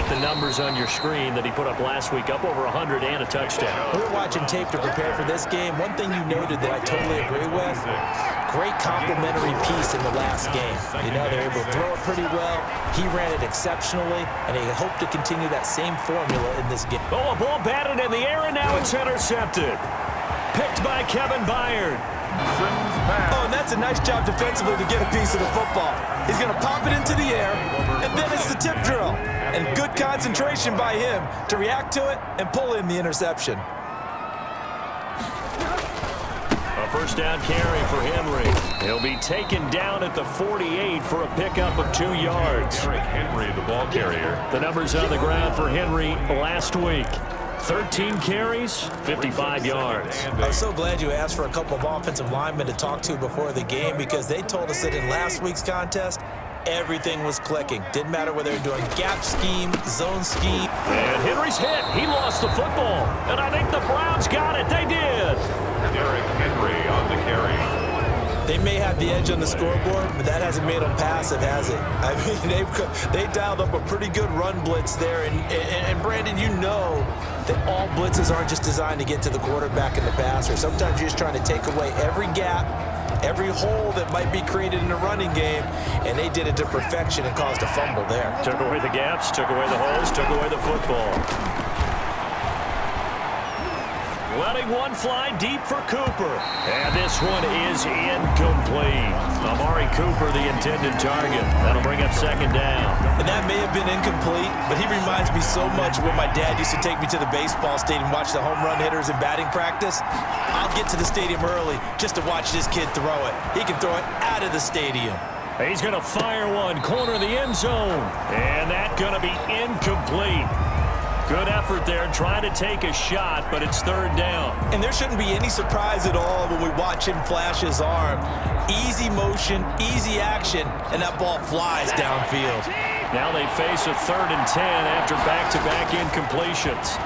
the numbers on your screen that he put up last week, up over 100 and a touchdown. We were watching tape to prepare for this game. One thing you noted that I totally agree with, great complementary piece in the last game. You know, they're able to throw it pretty well. He ran it exceptionally, and they hope to continue that same formula in this game. Oh, a ball batted in the air, and now it's intercepted. Picked by Kevin Byard. Oh, and that's a nice job defensively to get a piece of the football. He's going to pop it into the air, and then it's the tip drill. And good concentration by him to react to it and pull in the interception. A first down carry for Henry. He'll be taken down at the 48 for a pickup of 2 yards. Henry, the ball carrier. The numbers on the ground for Henry last week. 13 carries, 55 yards. I'm so glad you asked for a couple of offensive linemen to talk to before the game, because they told us that in last week's contest, everything was clicking. Didn't matter whether they're doing gap scheme, zone scheme. And Henry's hit. He lost the football. And I think the Browns got it. They did. Derrick Henry on the carry. They may have the edge on the scoreboard, but that hasn't made them passive, has it? I mean, they dialed up a pretty good run blitz there. And Brandon, you know that all blitzes aren't just designed to get to the quarterback and the passer. Sometimes you're just trying to take away every gap, every hole that might be created in the running game, and they did it to perfection and caused a fumble there. Took away the gaps, took away the holes, took away the football. Letting one fly deep for Cooper. And this one is incomplete. Amari Cooper, the intended target. That'll bring up second down. And that may have been incomplete, but he reminds me so much of when my dad used to take me to the baseball stadium and watch the home run hitters in batting practice. I'll get to the stadium early just to watch this kid throw it. He can throw it out of the stadium. He's going to fire one, corner of the end zone. And that's going to be incomplete. Good effort there, trying to take a shot, but it's third down. And there shouldn't be any surprise at all when we watch him flash his arm. Easy motion, easy action, and that ball flies downfield. Now they face a 3rd and 10 after back-to-back incompletions.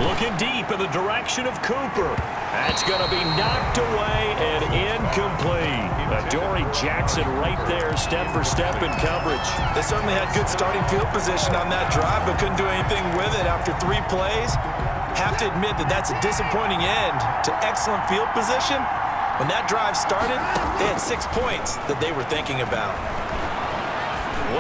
Looking deep in the direction of Cooper. That's going to be knocked away and incomplete. Adoree Jackson right there, step for step in coverage. They certainly had good starting field position on that drive, but couldn't do anything with it after 3 plays. Have to admit that that's a disappointing end to excellent field position. When that drive started, they had 6 points that they were thinking about.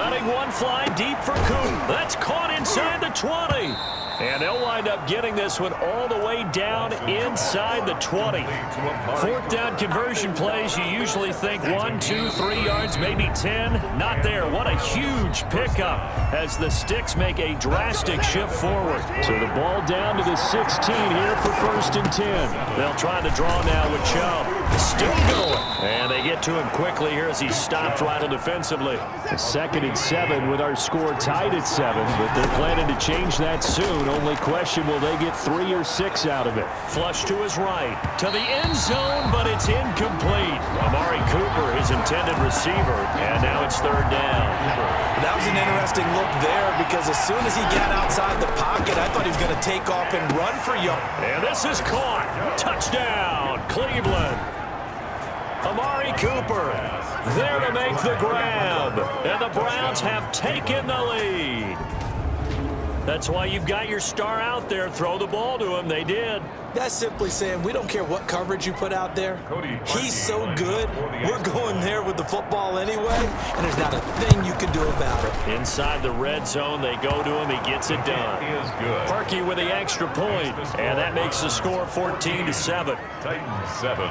Letting one fly deep for Cooper. That's caught inside the 20. And they'll wind up getting this one all the way down inside the 20. 4th down conversion plays, you usually think 1, 2, 3 yards, maybe 10. Not there. What a huge pickup as the Sticks make a drastic shift forward. So the ball down to the 16 here for 1st and 10. They'll try the draw now with Chubb. Still going. And they get to him quickly here as he stopped right defensively. 2nd and 7 with our score tied at 7, but they're planning to change that soon. Only question, will they get 3 or 6 out of it? Flush to his right, to the end zone, but it's incomplete. Amari Cooper, his intended receiver, and now it's 3rd down. That was an interesting look there, because as soon as he got outside the pocket, I thought he was going to take off and run for yards. And this is caught. Touchdown, Cleveland. Amari Cooper there to make the grab, and the Browns have taken the lead. That's why you've got your star out there. Throw the ball to him. They did. That's simply saying we don't care what coverage you put out there. He's so good, we're going there with the football anyway, and there's not a thing you can do about it. Inside the red zone, they go to him. He gets it done. Parkey with the extra point, and that makes the score 14-7. Titans 7.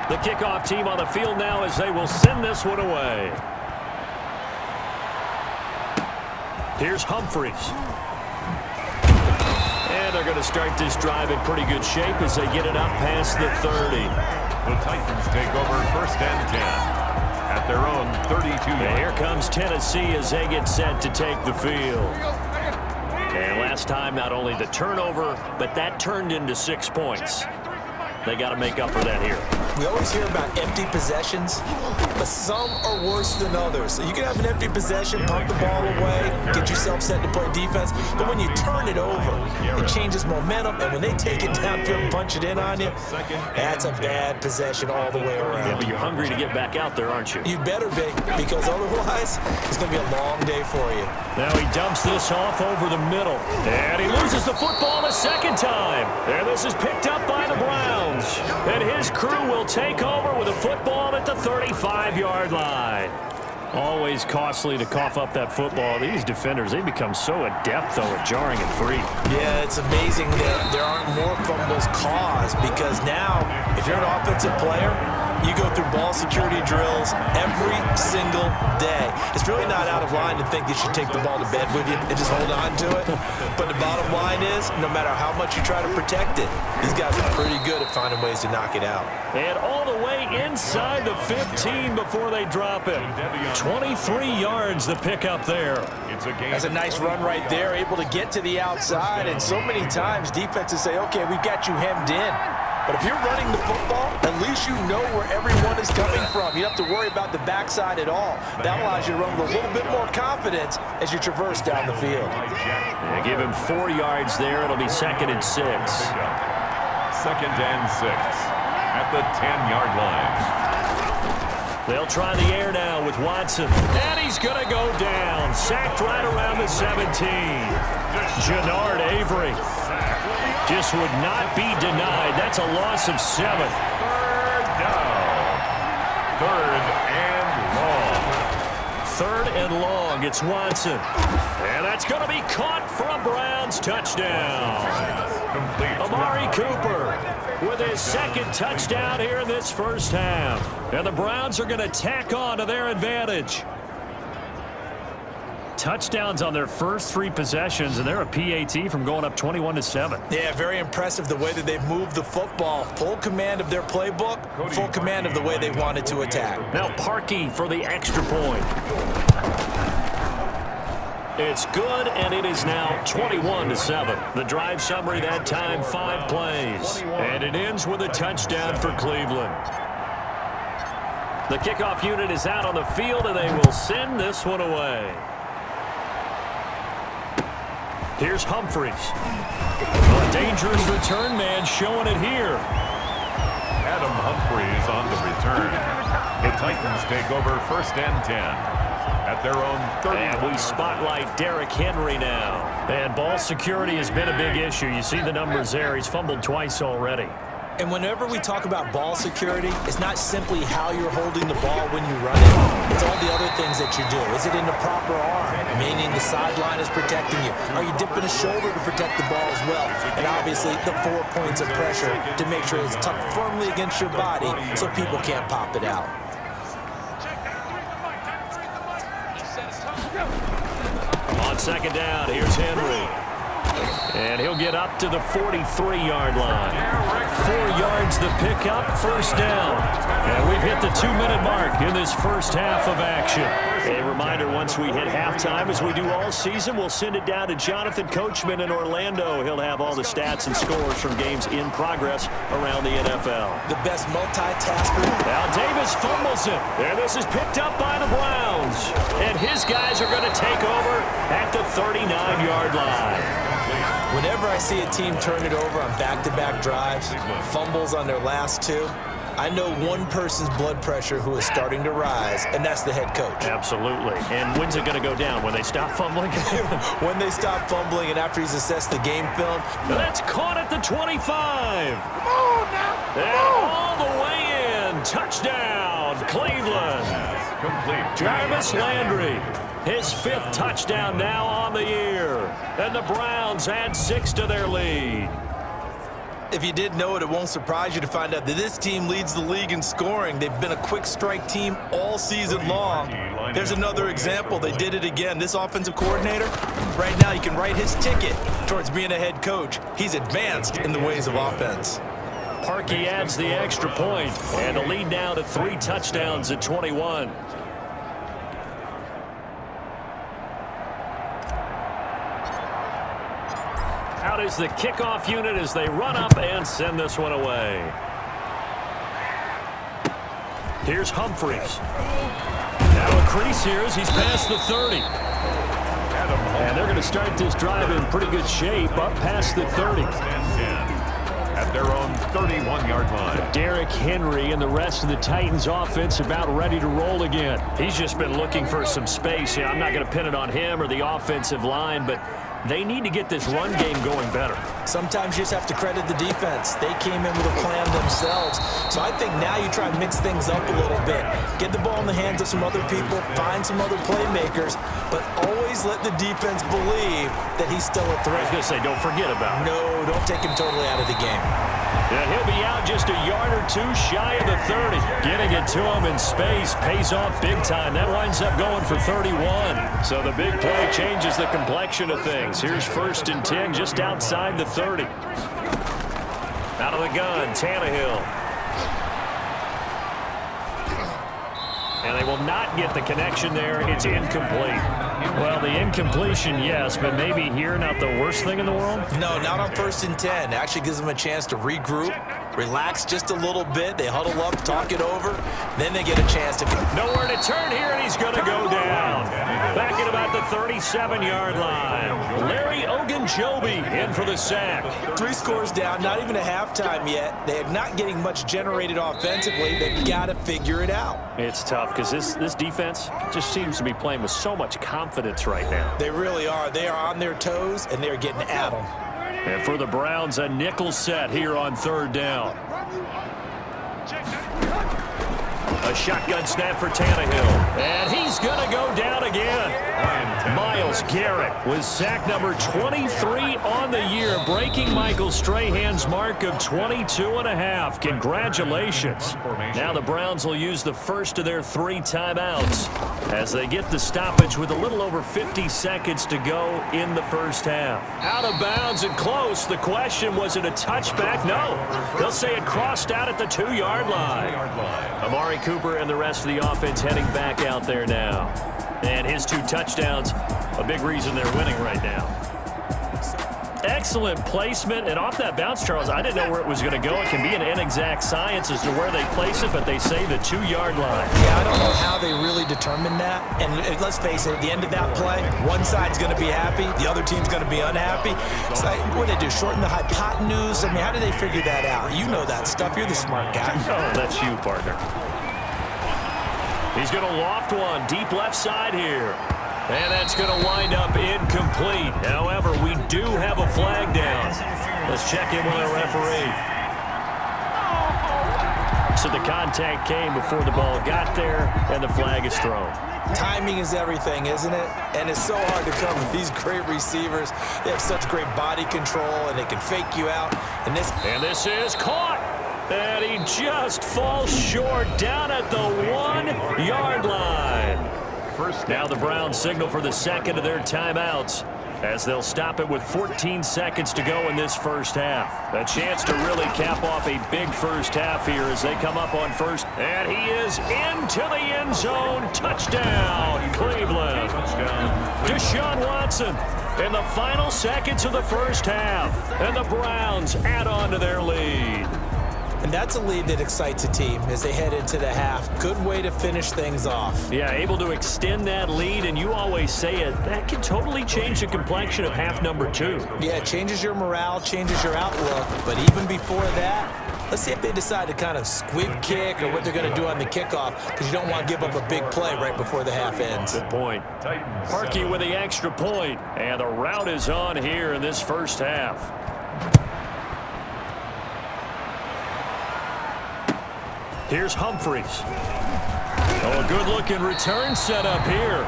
The kickoff team on the field now as they will send this one away. Here's Humphries. And they're going to start this drive in pretty good shape as they get it up past the 30. The Titans take over 1st and 10 at their own 32. And here comes Tennessee as they get set to take the field. And last time, not only the turnover, but that turned into 6 points. They got to make up for that here. We always hear about empty possessions, but some are worse than others. So you can have an empty possession, pump the ball away, get yourself set to play defense, but when you turn it over, it changes momentum, and when they take it downfield and punch it in on you, that's a bad possession all the way around. Yeah, but you're hungry to get back out there, aren't you? You better be, because otherwise, it's going to be a long day for you. Now he dumps this off over the middle, and he loses the football a second time. And this is picked up by the Browns, and his crew will take over with a football at the 35-yard line. Always costly to cough up that football. These defenders, they become so adept, though, at jarring it free. Yeah, it's amazing that there aren't more fumbles caused, because now, if you're an offensive player, you go through ball security drills every single day. It's really not out of line to think you should take the ball to bed with you and just hold on to it. But the bottom line is, no matter how much you try to protect it, these guys are pretty good at finding ways to knock it out. And all the way inside the 15 before they drop it. 23 yards the pickup there. That's a nice run right there, able to get to the outside. And so many times defenses say, okay, we've got you hemmed in. But if you're running the football, at least you know where everyone is coming from. You don't have to worry about the backside at all. That allows you to run with a little bit more confidence as you traverse down the field. They give him 4 yards there. It'll be 2nd and 6. 2nd and 6 at the 10-yard line. They'll try the air now with Watson. And he's going to go down. Sacked right around the 17. Jannard Avery just would not be denied. That's a loss of 7. 3rd down. 3rd and long. 3rd and long. It's Watson. And that's going to be caught for a Browns touchdown. Complete. Amari Cooper with his 2nd touchdown here in this first half. And the Browns are going to tack on to their advantage. Touchdowns on their first 3 possessions, and they're a PAT from going up 21-7. Yeah, very impressive the way that they've moved the football. Full command of their playbook, full command of the way they wanted to attack. Now Parkey for the extra point. It's good, and it is now 21-7. The drive summary that time, 5 plays. And it ends with a touchdown for Cleveland. The kickoff unit is out on the field, and they will send this one away. Here's Humphries. A dangerous return man showing it here. Adam Humphries on the return. The Titans take over 1st and 10 at their own 30. And we spotlight Derrick Henry now. And ball security has been a big issue. You see the numbers there. He's fumbled twice already. And whenever we talk about ball security, it's not simply how you're holding the ball when you run it. It's all the other things that you do. Is it in the proper arm, meaning the sideline is protecting you? Are you dipping a shoulder to protect the ball as well? And obviously, the 4 points of pressure to make sure it's tucked firmly against your body so people can't pop it out. On 2nd down, here's Henry. And he'll get up to the 43-yard line. 4 yards the pickup, 1st down. And we've hit the 2-minute mark in this first half of action. A reminder, once we hit halftime, as we do all season, we'll send it down to Jonathan Coachman in Orlando. He'll have all the stats and scores from games in progress around the NFL. The best multitasker. Now Davis fumbles it. And this is picked up by the Browns. And his guys are going to take over at the 39-yard line. Whenever I see a team turn it over on back-to-back drives, fumbles on their last 2, I know one person's blood pressure who is starting to rise, and that's the head coach. Absolutely. And when's it going to go down? When they stop fumbling? When they stop fumbling and after he's assessed the game film. That's caught at the 25. Come on now. And all the way in. Touchdown, Cleveland. Complete. Jarvis Landry. His 5th touchdown now on the year. And the Browns add 6 to their lead. If you didn't know it, it won't surprise you to find out that this team leads the league in scoring. They've been a quick strike team all season long. There's another example. They did it again. This offensive coordinator, right now, you can write his ticket towards being a head coach. He's advanced in the ways of offense. Parkey adds the extra point, and the lead now to 3 touchdowns at 21. Out is the kickoff unit as they run up and send this one away. Here's Humphries. Now a crease here as he's past the 30. And they're going to start this drive in pretty good shape up past the 30. At their own 31-yard line. Derrick Henry and the rest of the Titans offense about ready to roll again. He's just been looking for some space. Yeah, I'm not going to pin it on him or the offensive line, but they need to get this run game going better. Sometimes you just have to credit the defense. They came in with a plan themselves. So I think now you try to mix things up a little bit. Get the ball in the hands of some other people, find some other playmakers, but always let the defense believe that he's still a threat. I was going to say, don't forget about it. No, don't take him totally out of the game. And he'll be out just a yard or two shy of the 30. Getting it to him in space pays off big time. That winds up going for 31. So the big play changes the complexion of things. Here's 1st and 10 just outside the 30. Out of the gun, Tannehill. And they will not get the connection there. It's incomplete. Well, the incompletion, yes, but maybe here not the worst thing in the world? No, not on 1st and 10. It actually gives them a chance to regroup, relax just a little bit. They huddle up, talk it over. Then they get a chance to... Nowhere to turn here, and he's going to go down. Back at about the 37-yard line. Larry Ogunjobi in for the sack. 3 scores down, not even a halftime yet. They're not getting much generated offensively. They've got to figure it out. It's tough because this defense just seems to be playing with so much confidence right now. They really are. They are on their toes, and they're getting at them. And for the Browns, a nickel set here on 3rd down. A shotgun snap for Tannehill. And he's going to go down again. Myles Garrett was sack number 23 on the year, breaking Michael Strahan's mark of 22.5. Congratulations. Now the Browns will use the first of their 3 timeouts as they get the stoppage with a little over 50 seconds to go in the first half. Out of bounds and close. The question, was it a touchback? No. They'll say it crossed out at the 2-yard line. Amari Cooper and the rest of the offense heading back out there now. And his 2 touchdowns, a big reason they're winning right now. Excellent placement, and off that bounce, Charles, I didn't know where it was going to go. It can be an inexact science as to where they place it, but they say the 2-yard line. Yeah, I don't know how they really determine that. And let's face it, at the end of that play, one side's going to be happy, the other team's going to be unhappy. It's like, what do they do, shorten the hypotenuse? I mean, how do they figure that out? You know that stuff. You're the smart guy. Oh, that's you, partner. He's going to loft one deep left side here. And that's going to wind up incomplete. However, we do have a flag down. Let's check in with our referee. So the contact came before the ball got there, and the flag is thrown. Timing is everything, isn't it? And it's so hard to cover these great receivers. They have such great body control, and they can fake you out. And this is caught. And he just falls short down at the 1-yard line. Now the Browns signal for the second of their timeouts as they'll stop it with 14 seconds to go in this first half. A chance to really cap off a big first half here as they come up on first. And he is into the end zone. Touchdown, Cleveland. Deshaun Watson in the final seconds of the first half. And the Browns add on to their lead. And that's a lead that excites a team as they head into the half. Good way to finish things off. Yeah, able to extend that lead, and you always say it, that can totally change the complexion of half number 2. Yeah, it changes your morale, changes your outlook. But even before that, let's see if they decide to kind of squib kick or what they're going to do on the kickoff, because you don't want to give up a big play right before the half ends. Good point. Parkey with the extra point, and the route is on here in this first half. Here's Humphries. Oh, a good-looking return set up here.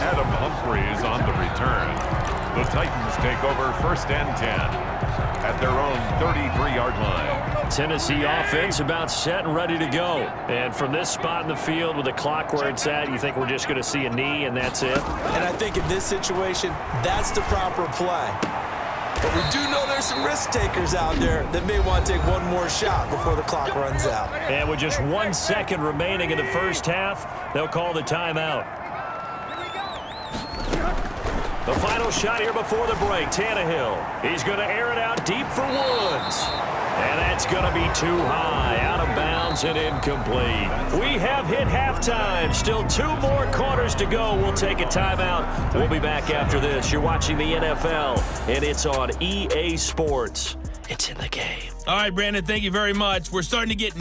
Adam Humphries on the return. The Titans take over 1st and 10 at their own 33-yard line. Tennessee offense about set and ready to go. And from this spot in the field with the clock where it's at, you think we're just going to see a knee and that's it? And I think in this situation, that's the proper play. But we do know there's some risk takers out there that may want to take one more shot before the clock runs out. And with just 1 second remaining in the first half, they'll call the timeout. The final shot here before the break, Tannehill. He's going to air it out deep for Woods. And that's going to be too high, out of bounds. downs and incomplete. We have hit halftime. Still 2 more quarters to go. We'll take a timeout. We'll be back after this. You're watching the NFL, and it's on EA Sports. It's in the game. All right, Brandon, thank you very much. We're starting to get